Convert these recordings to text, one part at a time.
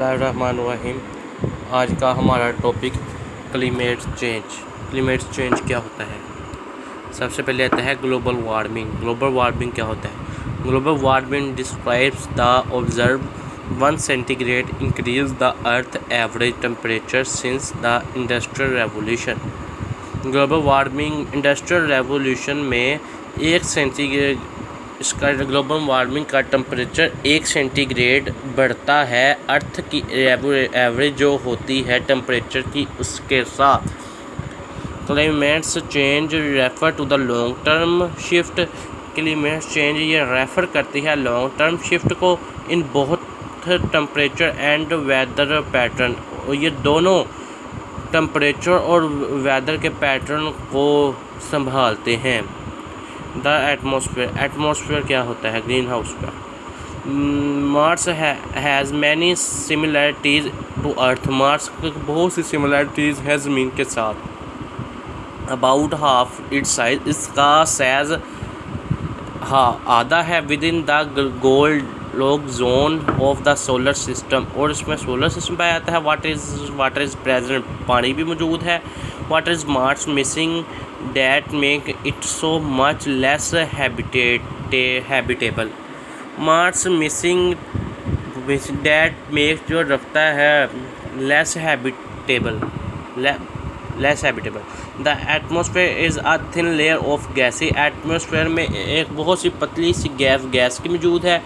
बिस्मिल्लाहिर्रहमानिर्रहीम। आज का हमारा टॉपिक क्लाइमेट चेंज क्या होता है। सबसे पहले आता है ग्लोबल वार्मिंग क्या होता है। Global warming describes the observe 1 centigrade increase the earth average temperature since the industrial revolution. Global warming industrial revolution में 1 सेंटीग्रेड इसका ग्लोबल वार्मिंग का टेम्परेचर 1 सेंटीग्रेड बढ़ता है अर्थ की एवरेज जो होती है टेम्परेचर की उसके साथ। Climates change refer to the long term shift. Climate change ये रेफ़र करती है लॉन्ग टर्म शिफ्ट को इन बहुत टेम्परेचर एंड वेदर पैटर्न। ये दोनों टेम्परेचर और वेदर के पैटर्न को संभालते हैं। द एटमॉस्फेयर क्या होता है। ग्रीन हाउस का Mars has many similarities to Earth. Mars बहुत सी सिमिलैरिटीज़ है ज़मीन के साथ। अबाउट हाफ इट्स साइज, इसका साइज आधा है। Within the gold zone of the solar system, और इसमें सोलर सिस्टम पाया जाता है। वाटर इज़ प्रेजेंट, पानी भी मौजूद है। Water is Mars missing that make it so much less habitable। Mars missing that makes जो रखता है less habitable। The atmosphere is a thin layer of gas. Atmosphere में एक बहुत सी पतली सी गैस की मौजूद है।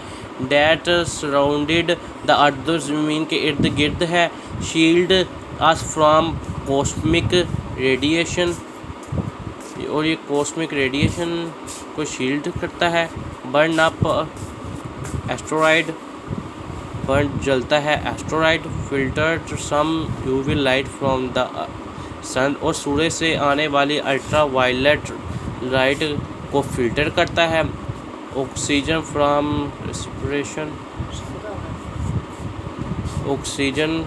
डैट सराउंडेड द अर्थ, ज़मीन के इर्द गिर्द है। Shield us from cosmic radiation, और ये कॉस्मिक रेडिएशन को शील्ड करता है। बर्न अप एस्टेरॉयड, जलता है asteroid. Filter some UV light from the sun, और सूरज से आने वाली अल्ट्रा वायलेट लाइट को फिल्टर करता है। ऑक्सीजन फ्रॉम रेस्पिरेशन, ऑक्सीजन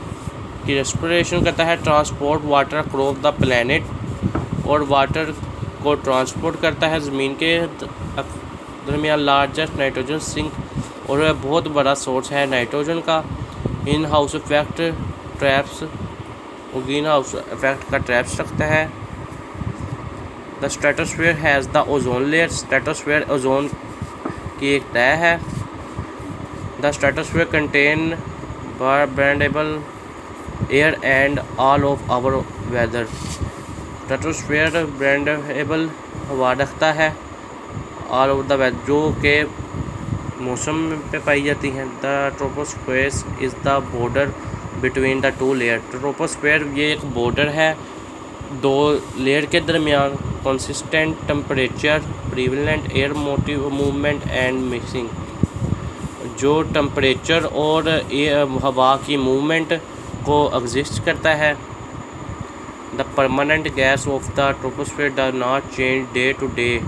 की रेस्पिरेशन करता है। Transport water cross the planet, और वाटर को ट्रांसपोर्ट करता है ज़मीन के दरमियान। लार्जेस्ट नाइट्रोजन सिंक, और वह बहुत बड़ा सोर्स है नाइट्रोजन का। इन हाउस इफेक्ट ट्रैप्स, और ग्रीन हाउस इफेक्ट का ट्रैप्स रखता है। The stratosphere has the ozone layer. Stratosphere ozone की एक तह है। The stratosphere contain breathable air and all of our weather. Stratosphere breathable हवा रखता है ऑल ओवर द वेदर, जो के मौसम पे पाई जाती हैं। The troposphere is the border between the 2 layer. Troposphere ये एक बॉर्डर है 2 लेयर के दरमियान। Consistent temperature, prevalent air movement and mixing, जो टेम्परेचर और हवा की मूवमेंट को एग्जिस्ट करता है। The permanent gas of the troposphere does not change day to day.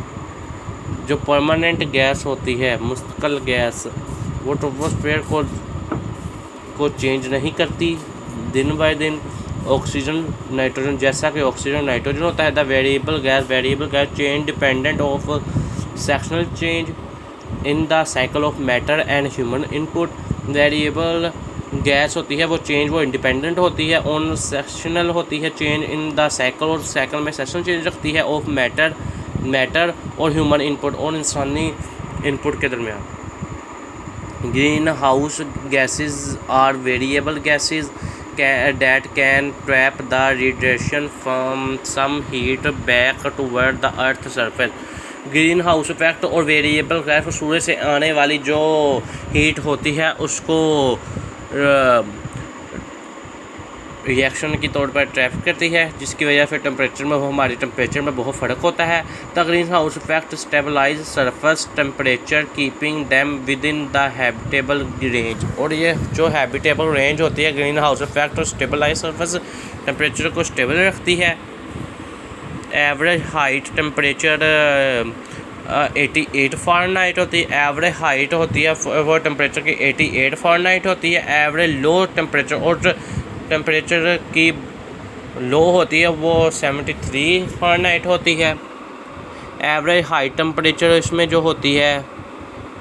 जो परमानेंट गैस होती है, मुस्तकिल गैस, वो ट्रोपोस्फीयर को चेंज नहीं करती दिन बाय दिन। ऑक्सीजन नाइट्रोजन, जैसा कि ऑक्सीजन नाइट्रोजन होता है। The variable gas change dependent of sectional change in the cycle of matter and human input. Variable gas होती है वो इंडिपेंडेंट होती है। ऑन सेक्शनल होती है चेंज इन द साइकिल, और साइकिल में सेक्शनल चेंज रखती है ऑफ मैटर और ह्यूमन इनपुट, और इंसानी इनपुट के दरमियान। Green house gases are variable gases that can trap the radiation from some heat back toward the earth surface। Green house effect और वेरिएबल गैस, सूरज से आने वाली जो हीट होती है उसको रिएक्शन की तौर पर ट्रैप करती है, जिसकी वजह से हमारे टेम्परेचर में बहुत फ़र्क होता है। The green house effect stabilise surface temperature keeping them within the habitable range, और ये जो हैबिटेबल रेंज होती है ग्रीन हाउस इफेक्ट और स्टेबलाइज सरफेस टेम्परेचर को स्टेबल रखती है। एवरेज हाइट टेम्परेचर 88 फ़ारेनहाइट होती है। एवरेज हाइट होती है वो टेम्परेचर की 88 फ़ारेनहाइट होती है। एवरेज लो टेम्परेचर, और टेम्परेचर की लो होती है वो 73 फ़ारेनहाइट होती है। एवरेज हाई टेम्परेचर इसमें जो होती है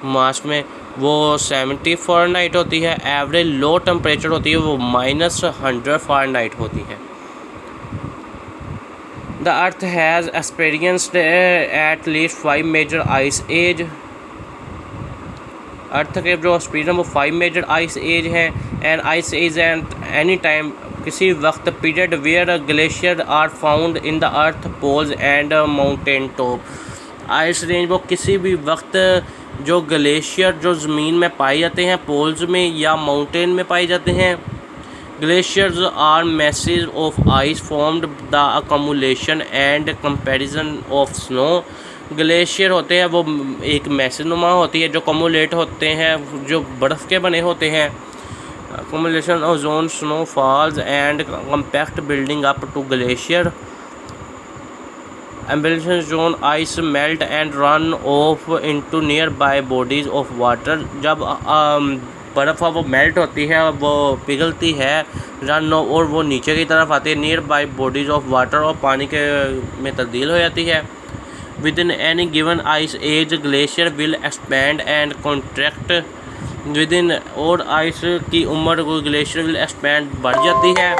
मार्च में वो 70 फ़ारेनहाइट होती है। एवरेज लो टेम्परेचर होती है वो -100 फ़ारेनहाइट होती है। The earth has experienced at least 5 major ice age. Earth के जो एक्सपीरियंस वो 5 मेजर आइस एज है। And ice age at any time किसी वक्त period where glacier are found in the earth poles and mountain top. Ice range वो किसी भी वक्त जो ग्लेशियर जो ज़मीन में पाए जाते हैं पोल्स में या माउंटेन में पाए जाते हैं। Glaciers are masses of ice formed the accumulation and comparison of snow. Glacier होते हैं वो एक मैसेज नुमा होती है जो कमुलेट होते हैं जो बर्फ़ के बने होते हैं। accumulation of zone snowfalls and compact building up to glacier. Accumulation zone ice melt and run off into nearby bodies of water. जब बर्फ़ वो मेल्ट होती है वो पिघलती है रन और वो नीचे की तरफ आती है nearby bodies of water और पानी के में तब्दील हो जाती है। Within any given ice age glacier will expand and contract. Within और आइस की उम्र को ग्लेशियर विल एक्सपैंड बढ़ जाती है